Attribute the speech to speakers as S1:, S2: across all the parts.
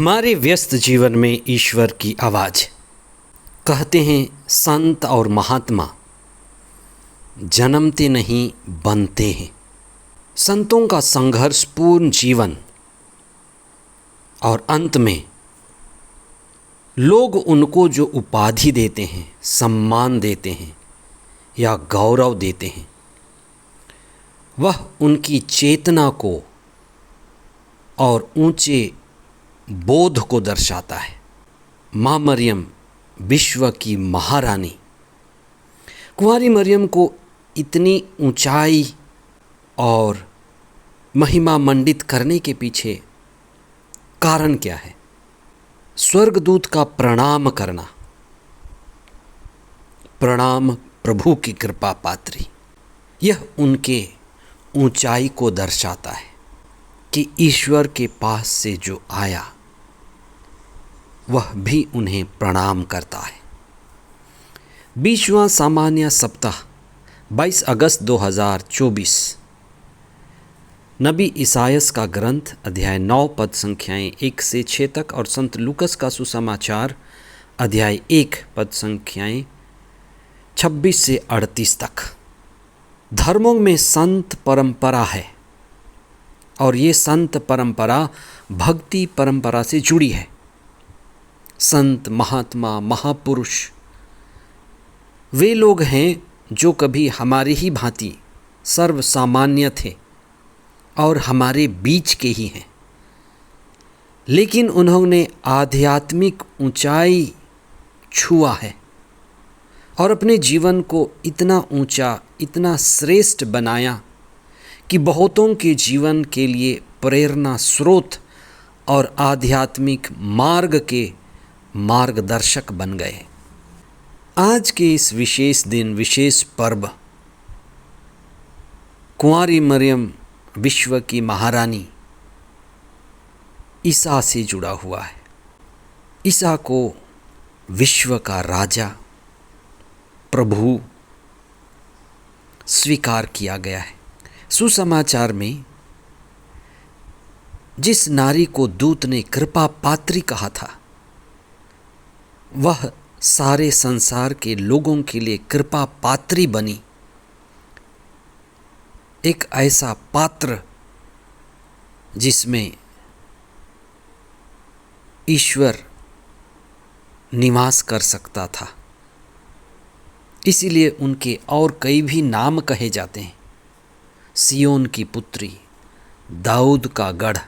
S1: हमारे व्यस्त जीवन में ईश्वर की आवाज़। कहते हैं संत और महात्मा जन्मते नहीं बनते हैं। संतों का संघर्षपूर्ण जीवन और अंत में लोग उनको जो उपाधि देते हैं, सम्मान देते हैं या गौरव देते हैं, वह उनकी चेतना को और ऊंचे बोध को दर्शाता है। माँ मरियम विश्व की महारानी, कुंवारी मरियम को इतनी ऊंचाई और महिमा मंडित करने के पीछे कारण क्या है? स्वर्गदूत का प्रणाम करना, प्रणाम प्रभु की कृपा पात्री, यह उनके ऊंचाई को दर्शाता है कि ईश्वर के पास से जो आया वह भी उन्हें प्रणाम करता है। 20वां सामान्य सप्ताह 22 अगस्त 2024। नबी ईसायस का ग्रंथ अध्याय 9 पद संख्याएं 1 से 6 तक और संत लूकस का सुसमाचार अध्याय 1 पद संख्याएं 26 से 38 तक। धर्मों में संत परंपरा है और ये संत परंपरा भक्ति परंपरा से जुड़ी है। संत, महात्मा, महापुरुष वे लोग हैं जो कभी हमारे ही भांति सर्वसामान्य थे और हमारे बीच के ही हैं, लेकिन उन्होंने आध्यात्मिक ऊंचाई छुआ है और अपने जीवन को इतना ऊंचा, इतना श्रेष्ठ बनाया कि बहुतों के जीवन के लिए प्रेरणा स्रोत और आध्यात्मिक मार्ग के मार्गदर्शक बन गए। आज के इस विशेष दिन, विशेष पर्व, कुंवारी मरियम विश्व की महारानी ईसा से जुड़ा हुआ है। ईसा को विश्व का राजा, प्रभु स्वीकार किया गया है। सुसमाचार में जिस नारी को दूत ने कृपा पात्री कहा था, वह सारे संसार के लोगों के लिए कृपा पात्री बनी। एक ऐसा पात्र जिसमें ईश्वर निवास कर सकता था। इसीलिए उनके और कई भी नाम कहे जाते हैं। सियोन की पुत्री, दाऊद का गढ़,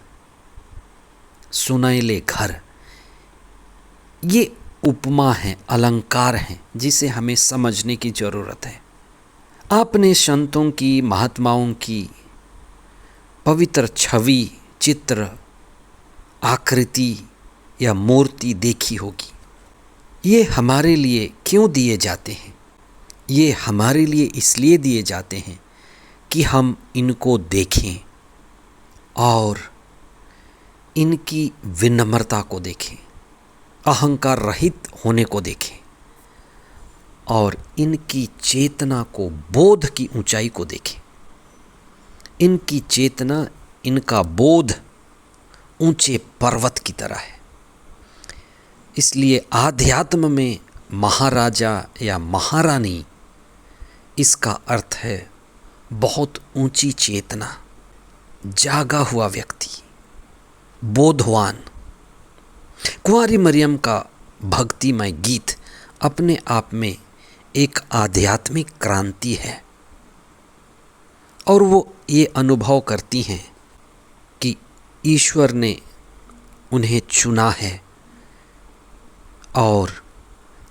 S1: सुनैले घर, ये उपमा है, अलंकार हैं जिसे हमें समझने की ज़रूरत है। आपने संतों की, महात्माओं की पवित्र छवि, चित्र, आकृति या मूर्ति देखी होगी। ये हमारे लिए क्यों दिए जाते हैं? ये हमारे लिए इसलिए दिए जाते हैं कि हम इनको देखें और इनकी विनम्रता को देखें, अहंकार रहित होने को देखें और इनकी चेतना को, बोध की ऊंचाई को देखें। इनकी चेतना, इनका बोध ऊंचे पर्वत की तरह है। इसलिए आध्यात्म में महाराजा या महारानी, इसका अर्थ है बहुत ऊंची चेतना, जागा हुआ व्यक्ति, बोधवान। कुंवारी मरियम का भक्तिमय गीत अपने आप में एक आध्यात्मिक क्रांति है और वो ये अनुभव करती हैं कि ईश्वर ने उन्हें चुना है और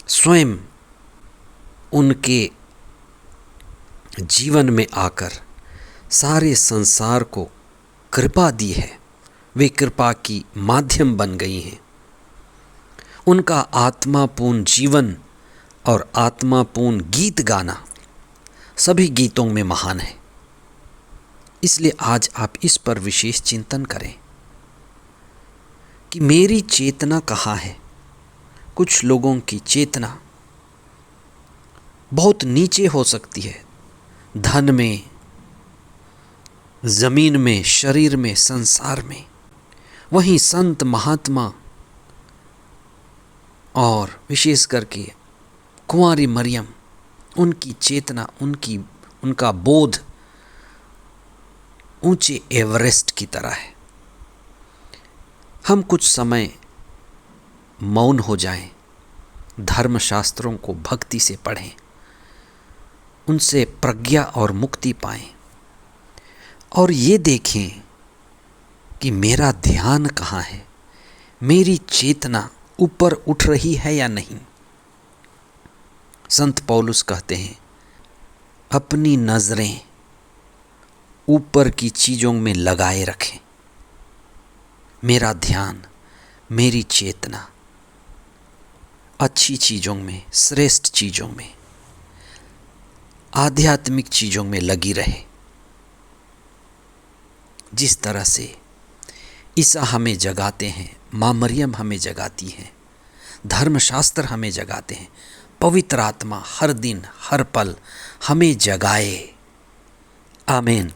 S1: स्वयं उनके जीवन में आकर सारे संसार को कृपा दी है। वे कृपा की माध्यम बन गई हैं। उनका आत्मापूर्ण जीवन और आत्मापूर्ण गीत गाना सभी गीतों में महान है। इसलिए आज आप इस पर विशेष चिंतन करें कि मेरी चेतना कहाँ है। कुछ लोगों की चेतना बहुत नीचे हो सकती है, धन में, ज़मीन में, शरीर में, संसार में। वहीं संत, महात्मा और विशेष करके कुंवारी मरियम, उनकी चेतना, उनका बोध ऊंचे एवरेस्ट की तरह है। हम कुछ समय मौन हो जाएं, धर्मशास्त्रों को भक्ति से पढ़ें, उनसे प्रज्ञा और मुक्ति पाएं और ये देखें कि मेरा ध्यान कहाँ है, मेरी चेतना ऊपर उठ रही है या नहीं। संत पौलुस कहते हैं, अपनी नजरें ऊपर की चीज़ों में लगाए रखें। मेरा ध्यान, मेरी चेतना अच्छी चीज़ों में, श्रेष्ठ चीज़ों में, आध्यात्मिक चीज़ों में लगी रहे। जिस तरह से ईसा हमें जगाते हैं, माँ मरियम हमें जगाती हैं, धर्मशास्त्र हमें जगाते हैं, पवित्र आत्मा हर दिन हर पल हमें जगाए। आमीन।